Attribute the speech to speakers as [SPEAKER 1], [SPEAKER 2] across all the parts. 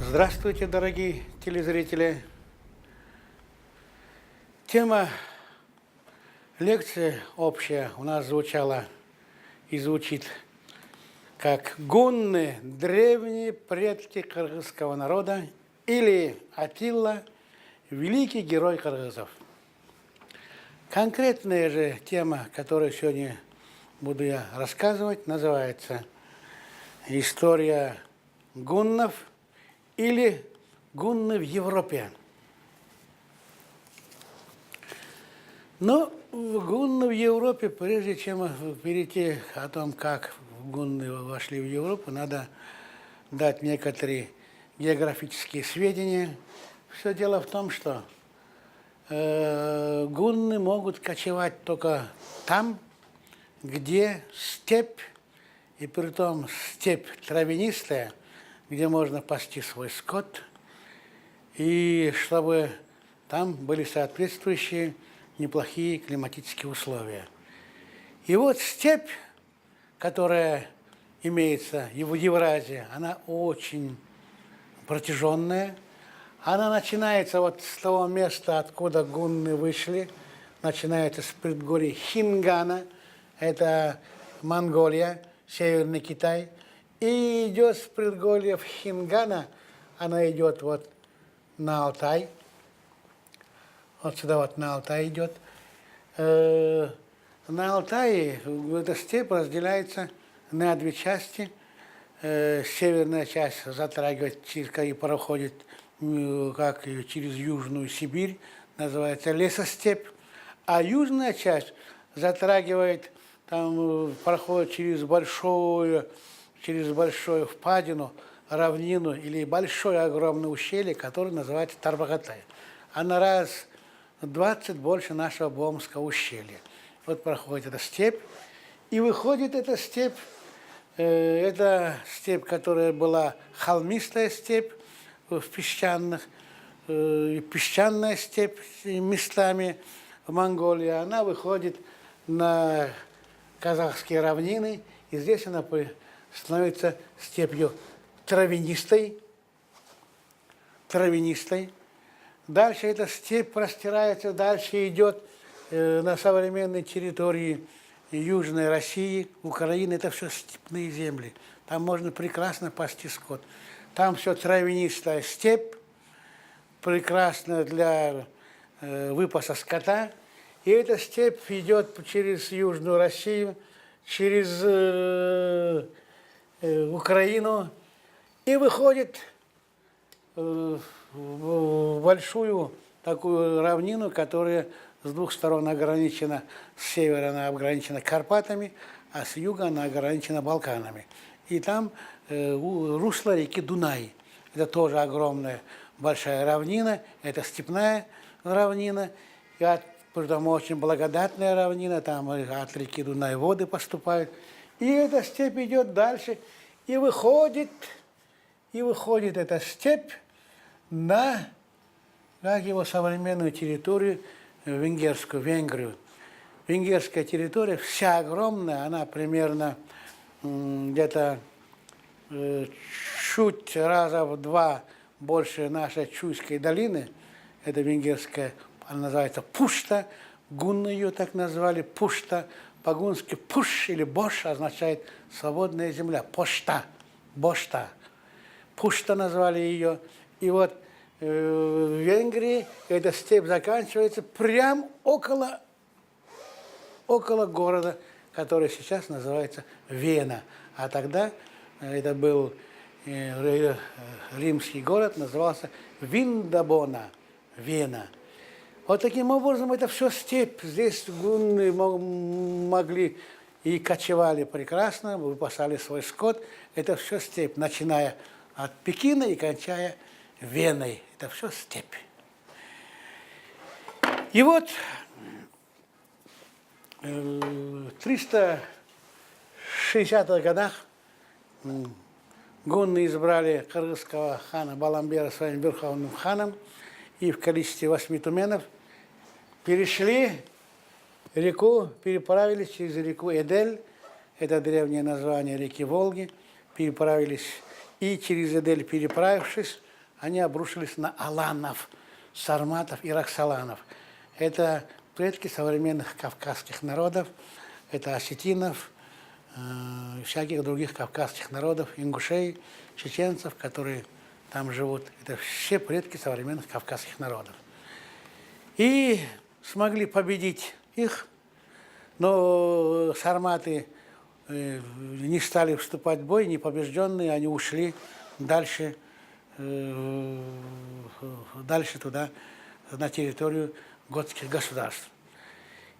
[SPEAKER 1] Здравствуйте, дорогие телезрители. Тема лекции общая у нас звучала и звучит как «Гунны – древние предки кыргызского народа» или «Атилла – великий герой кыргызов». Конкретная же тема, которую сегодня буду я рассказывать, называется «История гуннов» или «Гунны в Европе». Но гунны в Европе, прежде чем перейти о том, как гунны вошли в Европу, надо дать некоторые географические сведения. Все дело в том, что гунны могут кочевать только там, где степь, и притом степь травянистая, где можно пасти свой скот, и чтобы там были соответствующие неплохие климатические условия. И вот степь, которая имеется в Евразии, она очень протяженная. Она начинается вот с того места, откуда гунны вышли, начинается с предгорья Хингана, это Монголия, Северный Китай, и идет с предгорьев Хингана, она идет вот на Алтай, вот сюда вот на Алтай идет. На Алтае эта степь разделяется на две части. Северная часть затрагивает, и проходит как через Южную Сибирь, называется лесостепь, а южная часть затрагивает, там проходит через большую впадину, равнину или большое огромное ущелье, которое называется Тарбагатай. Она раз в 20 больше нашего Бомского ущелья. Вот проходит эта степь, и выходит эта степь, которая была холмистая степь в песчаная степь местами в Монголии, она выходит на казахские равнины, и здесь она становится степью травянистой. Дальше эта степь простирается, дальше идет на современной территории Южной России, Украины. Это все степные земли. Там можно прекрасно пасти скот. Там все травянистая степь, прекрасная для выпаса скота. И эта степь идет через Южную Россию, через Украину и выходит в большую такую равнину, которая с двух сторон ограничена, с севера она ограничена Карпатами, а с юга она ограничена Балканами. И там русло реки Дунай. Это тоже огромная большая равнина, это степная равнина, притом очень благодатная равнина, там от реки Дунай воды поступают. И эта степь идет дальше, и выходит эта степь на, как его современную территорию, венгерскую, Венгрию. Венгерская территория вся огромная, она примерно где-то чуть раза в два больше нашей Чуйской долины. Это венгерская, она называется Пушта, гунны ее так назвали, Пушта. По-гунски пуш или бош означает свободная земля, пошта, бошта. Пушта назвали ее. И вот в Венгрии эта степь заканчивается прямо около города, который сейчас называется Вена. А тогда это был римский город, назывался Виндабона, Вена. Вот таким образом это все степь. Здесь гунны могли и кочевали прекрасно, выпасали свой скот. Это все степь, начиная от Пекина и кончая Веной. Это все степь. И вот в 360-х годах гунны избрали кыргызского хана Баламбера своим верховным ханом и в количестве 8 туменов перешли реку, переправились через реку Эдель, это древнее название реки Волги, переправились и через Эдель переправившись, они обрушились на аланов, сарматов и роксоланов. Это предки современных кавказских народов, это осетинов, всяких других кавказских народов, ингушей, чеченцев, которые там живут. Это все предки современных кавказских народов. И смогли победить их, но сарматы не стали вступать в бой, не побежденные, они ушли дальше туда, на территорию готских государств.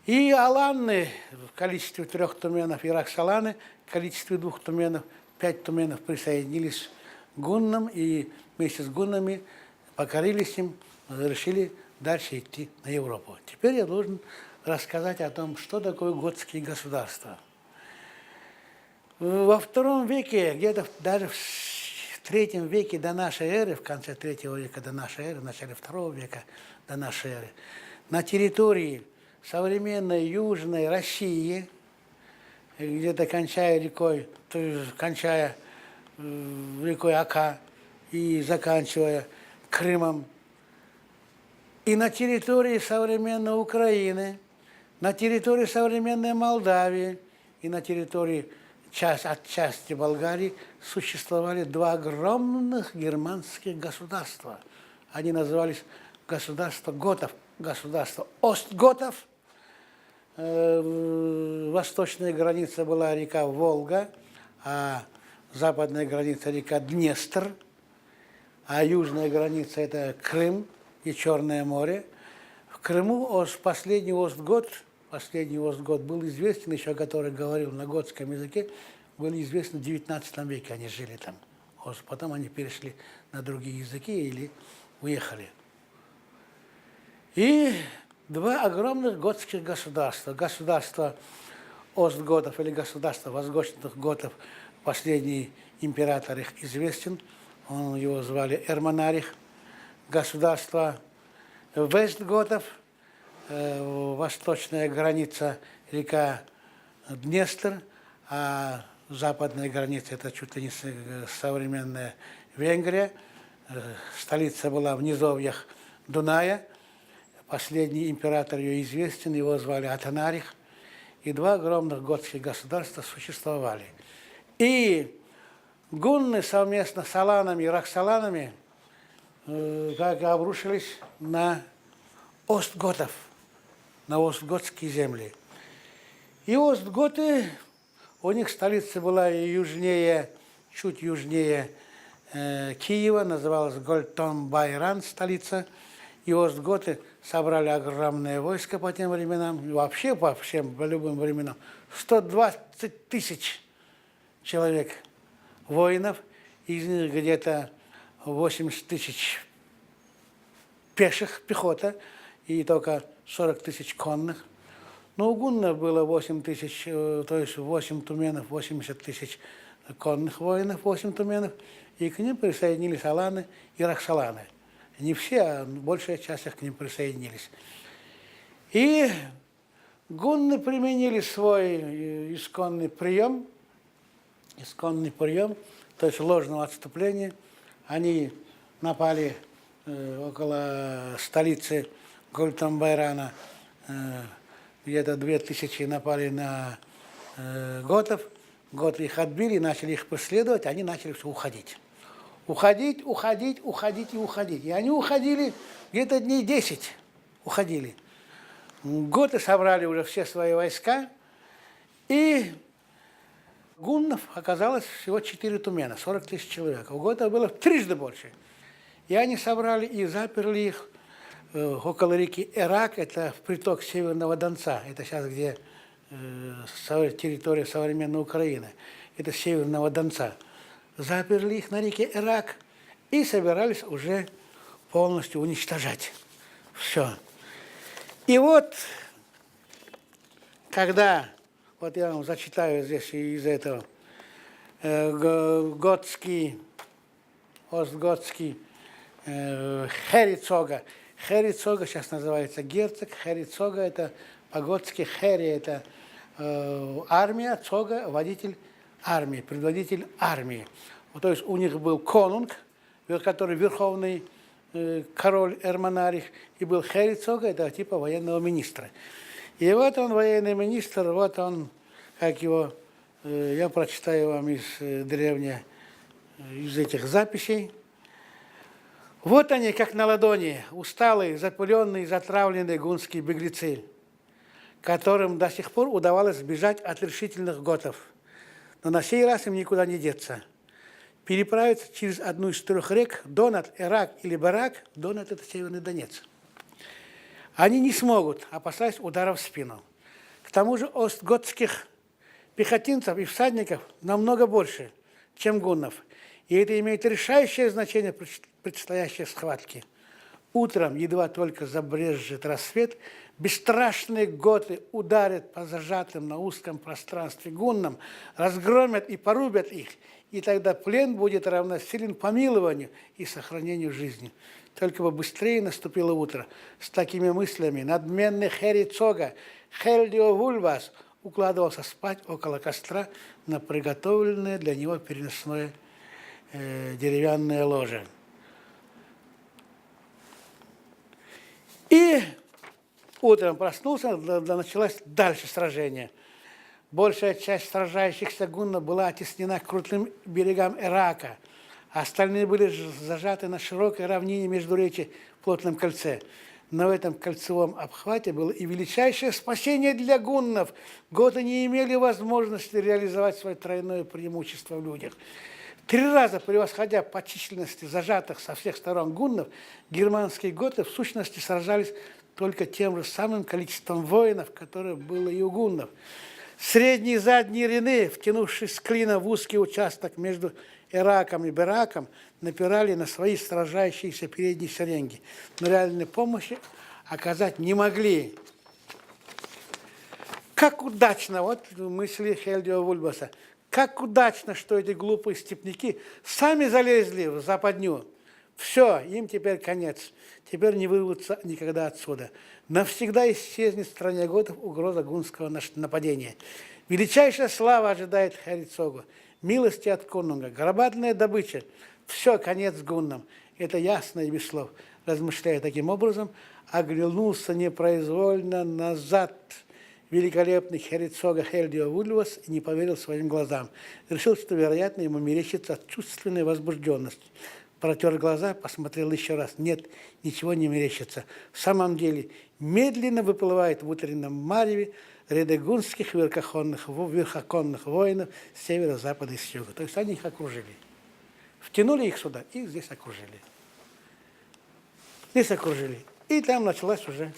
[SPEAKER 1] И аланны в количестве 3 туменов и роксоланы в количестве 2 туменов, 5 туменов присоединились к гуннам и вместе с гуннами покорились им, решили дальше идти на Европу. Теперь я должен рассказать о том, что такое готские государства. Во II веке, где-то даже в III веке до нашей эры, в конце III века до нашей эры, в начале II века до нашей эры, на территории современной Южной России, где-то кончая рекой Ока и заканчивая Крымом, и на территории современной Украины, на территории современной Молдавии и на территории отчасти Болгарии существовали 2 огромных германских государства. Они назывались государство готов, государство остготов. Восточная граница была река Волга, а западная граница река Днестр, а южная граница это Крым и Черное море. В Крыму последний Остгот был известен, еще который говорил на готском языке, был известен в XIX веке, они жили там. Потом они перешли на другие языки или уехали. И 2 огромных готских государства. Государство Остготов или государство восточных готов, последний император их известен, его звали Эрмонарих. Государство Вестготов, восточная граница река Днестр, а западная граница это чуть ли не современная Венгрия. Столица была в низовьях Дуная. Последний император ее известен, его звали Атанарих. И 2 огромных готских государства существовали. И гунны совместно с аланами и роксоланами как обрушились на остготов, на остготские земли. И остготы, у них столица была и южнее, чуть южнее Киева, называлась Гольтон-Байран, столица. И остготы собрали огромное войско по тем временам, и вообще по любым временам, 120 тысяч человек воинов, из них где-то 80 тысяч пеших, пехота, и только 40 тысяч конных. Но у гуннов было 8 тысяч, то есть 8 туменов, 80 тысяч конных воинов, 8 туменов, и к ним присоединились аланы и роксоланы. Не все, а большая часть их к ним присоединились. И гунны применили свой исконный прием, то есть ложного отступления. Они напали около столицы Гольтон-Байрана, где-то 2000 напали на готов. Готы их отбили, начали их преследовать, они начали все уходить. Уходить. И они уходили где-то дней 10. Уходили. Готы собрали уже все свои войска, и гуннов оказалось всего 4 тумена, 40 тысяч человек. У готов было трижды больше. И они собрали и заперли их около реки Эрак, это приток Северного Донца, это сейчас где территория современной Украины, это Северного Донца. Заперли их на реке Эрак и собирались уже полностью уничтожать. Все. И вот, когда, вот я вам зачитаю здесь из этого, остготский Херицога. Херицога сейчас называется герцог. Херицога это по-готски Хери, это армия, цога, водитель армии, предводитель армии. Вот, то есть у них был конунг, который верховный король Эрманарих, и был Херцога, это типа военного министра. И вот он, военный министр, вот он, как его, я прочитаю вам из из этих записей. Вот они, как на ладони, усталые, запыленные, затравленные гунские беглецы, которым до сих пор удавалось сбежать от решительных готов. Но на сей раз им никуда не деться. Переправиться через одну из 3 рек, Донат, Эрак или Барак, Донат – это Северный Донец. Они не смогут, опасаясь ударов в спину. К тому же остготских пехотинцев и всадников намного больше, чем гуннов. И это имеет решающее значение в предстоящей схватке. Утром, едва только забрезжит рассвет, бесстрашные готы ударят по зажатым на узком пространстве гуннам, разгромят и порубят их, и тогда плен будет равносилен помилованию и сохранению жизни. Только бы быстрее наступило утро. С такими мыслями надменный Херцога Хельдио Вульвас укладывался спать около костра на приготовленное для него переносное деревянное ложе. И утром проснулся, началось дальше сражение. Большая часть сражающихся гуннов была оттеснена к крутым берегам Ирака, а остальные были зажаты на широкой равнине между речи в плотном кольце. Но в этом кольцевом обхвате было и величайшее спасение для гуннов. Готы не имели возможности реализовать свое тройное преимущество в людях. 3 раза превосходя по численности зажатых со всех сторон гуннов, германские готы в сущности сражались только тем же самым количеством воинов, которое было и у гуннов. Средние и задние ряды, втянувшись клином в узкий участок между Ираком и Бараком, напирали на свои сражающиеся передние шеренги, но реальной помощи оказать не могли. Как удачно, вот мысли Хельдио Вульваса, как удачно, что эти глупые степняки сами залезли в западню. Все, им теперь конец. Теперь не вырвутся никогда отсюда. Навсегда исчезнет в стране готов угроза гунского нападения. Величайшая слава ожидает Херцогу. Милости от конунга, громадная добыча. Все, конец гуннам. Это ясно и без слов. Размышляя таким образом, оглянулся непроизвольно назад великолепный Херцога Хельдио Вульвас и не поверил своим глазам. Решил, что, вероятно, ему мерещится от чувственной возбужденности. Протер глаза, посмотрел еще раз. Нет, ничего не мерещится. В самом деле, медленно выплывает в утреннем мареве ряды гунских верхоконных воинов с севера, запада и с юга. То есть они их окружили. Втянули их сюда, их здесь окружили. Здесь окружили. И там началась уже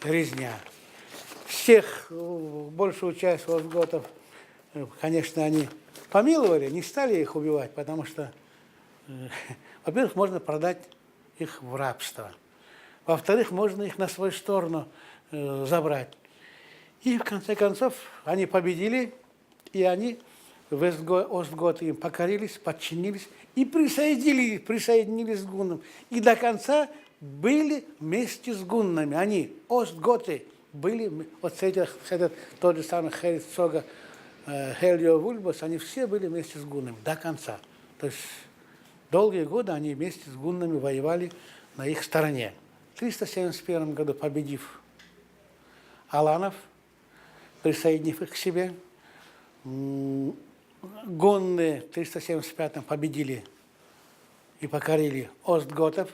[SPEAKER 1] резня. Всех, большую часть остготов, конечно, они помиловали, не стали их убивать, потому что, во-первых, можно продать их в рабство. Во-вторых, можно их на свою сторону забрать. И, в конце концов, они победили, и они, остготы, им покорились, подчинились и присоединились к гуннам. И до конца были вместе с гуннами. Они, остготы, были, вот тот же самый Херцога Хельдио Вульвас, они все были вместе с гуннами до конца. То есть долгие годы они вместе с гуннами воевали на их стороне. В 371 году, победив аланов, присоединив их к себе, гунны в 375 победили и покорили остготов.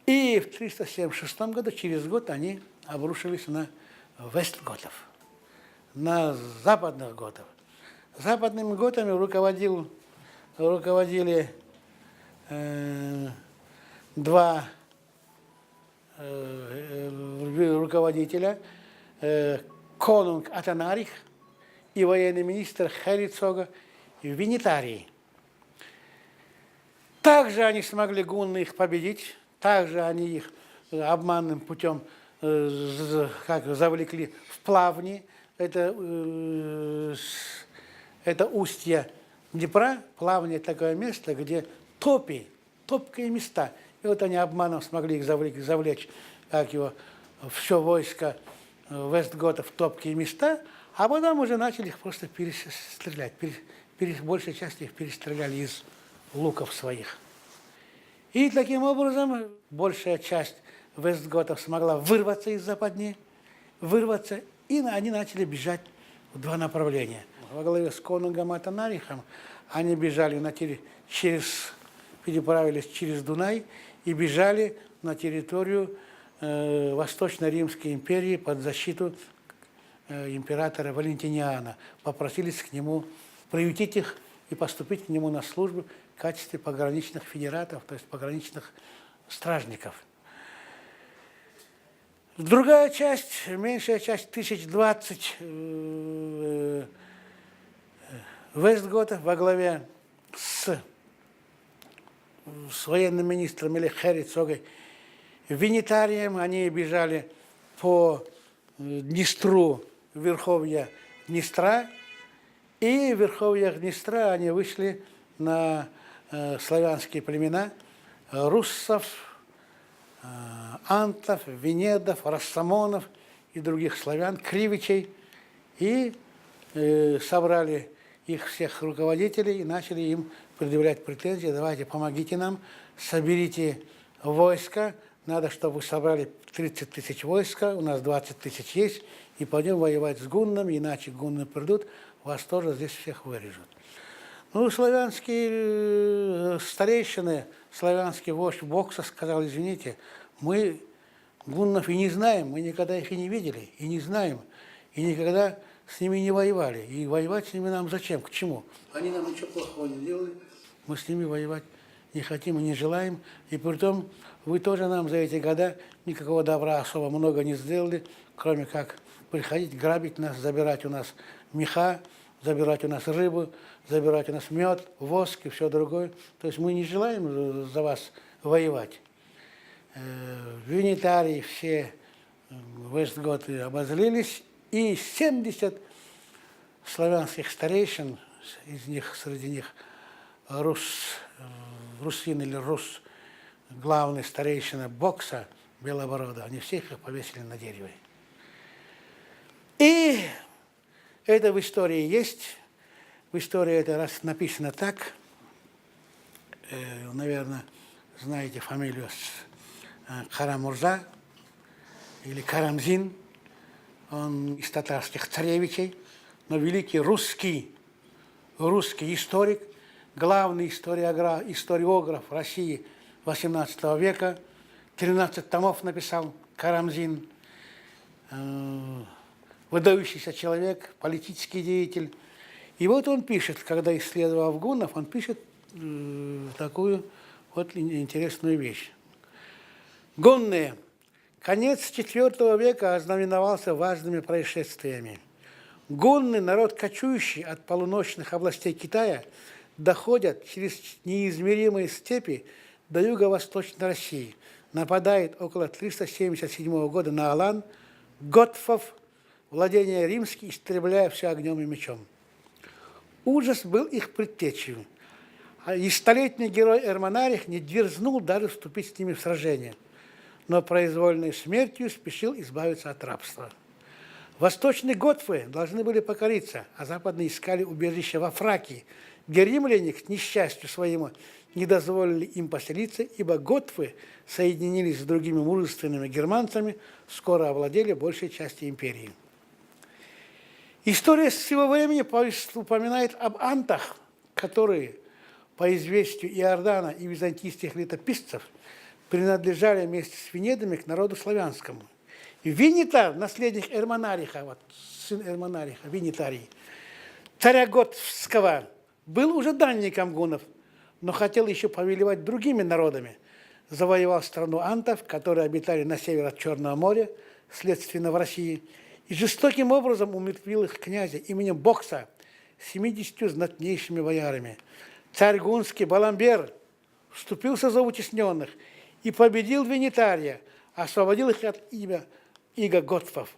[SPEAKER 1] И в 376 году, через год, они обрушились на вестготов, на западных готов. Западными готами руководили 2 руководителя, конунг Атанарих и военный министр Херцога в Венитарии. Также они смогли гунны их победить, также они их обманным путем завлекли в плавни. Это устье Днепра, плавни – такое место, где топкие места. И вот они обманом смогли их завлечь, все войско вестготов в топкие места, а потом уже начали их просто перестрелять. Большая часть их перестреляли из луков своих. И таким образом большая часть вестготов смогла вырваться из западни, и они начали бежать в два направления. Во главе с конунгом Атанарихом они бежали переправились через Дунай и бежали на территорию Восточно-Римской империи под защиту императора Валентиниана. Попросились к нему приютить их и поступить к нему на службу в качестве пограничных федератов, то есть пограничных стражников. Другая часть, меньшая часть, 1020 вестготов во главе с военным министром или Херицогой Винитарием, они бежали по Днестру, верховья Днестра, и в верховьях Днестра они вышли на славянские племена руссов, антов, венедов, рассамонов и других славян, кривичей, и собрали их всех руководителей и начали им предъявлять претензии: давайте, помогите нам, соберите войска, надо, чтобы вы собрали 30 тысяч войска, у нас 20 тысяч есть, и пойдем воевать с гуннами, иначе гунны придут, вас тоже здесь всех вырежут. Ну, славянские старейшины, славянский вождь Бокса сказал: извините, мы гуннов и не знаем, мы никогда их и не видели, и не знаем, и никогда с ними не воевали. И воевать с ними нам зачем, к чему? Они нам ничего плохого не делали, мы с ними воевать не хотим и не желаем. И притом вы тоже нам за эти года никакого добра особо много не сделали, кроме как приходить, грабить нас, забирать у нас меха, забирать у нас рыбу, забирать у нас мед, воск и все другое. То есть мы не желаем за вас воевать. Винитарии все вестготы обозлились, и 70 славянских старейшин, среди них русин или рус, главный старейшина Бокса, Белоборода, они всех их повесили на дереве. И это в истории есть. В истории это раз написано так. Наверное, знаете фамилию Карамурза или Карамзин. Он из татарских царевичей, но великий русский историк, главный историограф России XVIII века, 13 томов написал Карамзин, выдающийся человек, политический деятель. И вот он пишет, когда исследовал гуннов, он пишет такую вот интересную вещь. Гунны. Конец IV века ознаменовался важными происшествиями. Гунны, народ кочующий от полуночных областей Китая, доходят через неизмеримые степи до юго-восточной России. Нападает около 377 года на Алан, готфов, владения римские, истребляя все огнем и мечом. Ужас был их предтечью. И столетний герой Эрмонарих не дерзнул даже вступить с ними в сражение, но произвольной смертью спешил избавиться от рабства. Восточные готфы должны были покориться, а западные искали убежище во Фракии, где римляне, к несчастью своему, не дозволили им поселиться, ибо готфы соединились с другими мужественными германцами, скоро овладели большей частью империи. История с сего времени упоминает об антах, которые, по известию Иордана и византийских летописцев, принадлежали вместе с венедами к народу славянскому. И Винитар, наследник Эрмонариха, вот сын Эрмонариха, Винитарий, царя Готского, был уже данником гуннов, но хотел еще повелевать другими народами. Завоевал страну антов, которые обитали на севере от Черного моря, следственно в России, и жестоким образом умертвил их князя именем Бокса 70 знатнейшими боярами. Царь гунский Баламбер вступился за утесненных и победил Винитария, освободил их от иго готфов.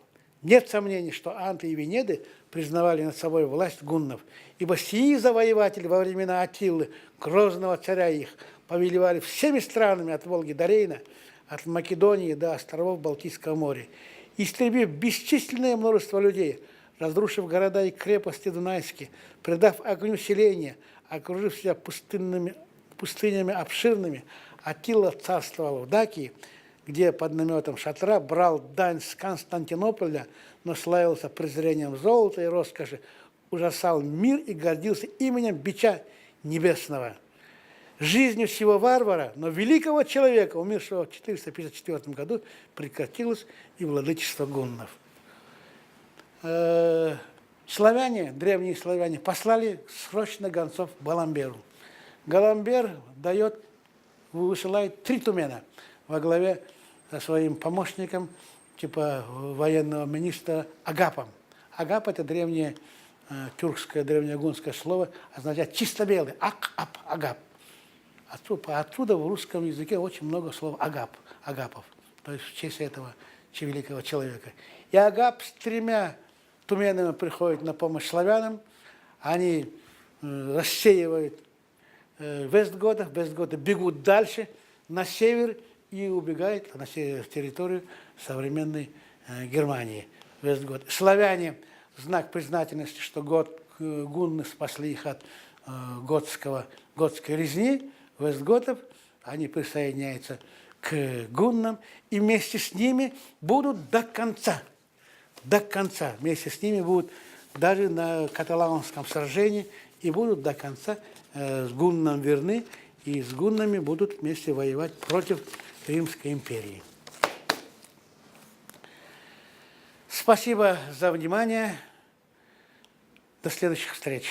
[SPEAKER 1] Нет сомнений, что анты и венеды признавали над собой власть гуннов, ибо сии завоеватели во времена Аттилы, грозного царя их, повелевали всеми странами от Волги до Рейна, от Македонии до островов Балтийского моря, истребив бесчисленное множество людей, разрушив города и крепости дунайские, предав огню селения, окружив себя пустынями обширными Аттила царствовал в Дакии, где под наметом шатра брал дань с Константинополя, но славился презрением золота и роскоши, ужасал мир и гордился именем бича небесного. Жизнью всего варвара, но великого человека, умершего в 454 году, прекратилось и владычество гуннов. Славяне, древние славяне, послали срочно гонцов Баламберу. Галамбер высылает 3 тумена во главе со своим помощником, типа военного министра Агапом. Агап – это древнее тюркское, древнегунское слово, означает чисто белый. Агап. Отсюда в русском языке очень много слов агапов, то есть в честь этого великого человека. И Агап с 3 туменами приходит на помощь славянам, они рассеивают Вестготы бегут дальше на север и убегают на территорию современной Германии. Вестготы. Славяне в знак признательности, что гунны спасли их от готской резни, вестготов, они присоединяются к гуннам и вместе с ними будут до конца. До конца. Вместе с ними будут даже на каталонском сражении и будут до конца с гуннам верны, и с гуннами будут вместе воевать против Римской империи. Спасибо за внимание. До следующих встреч.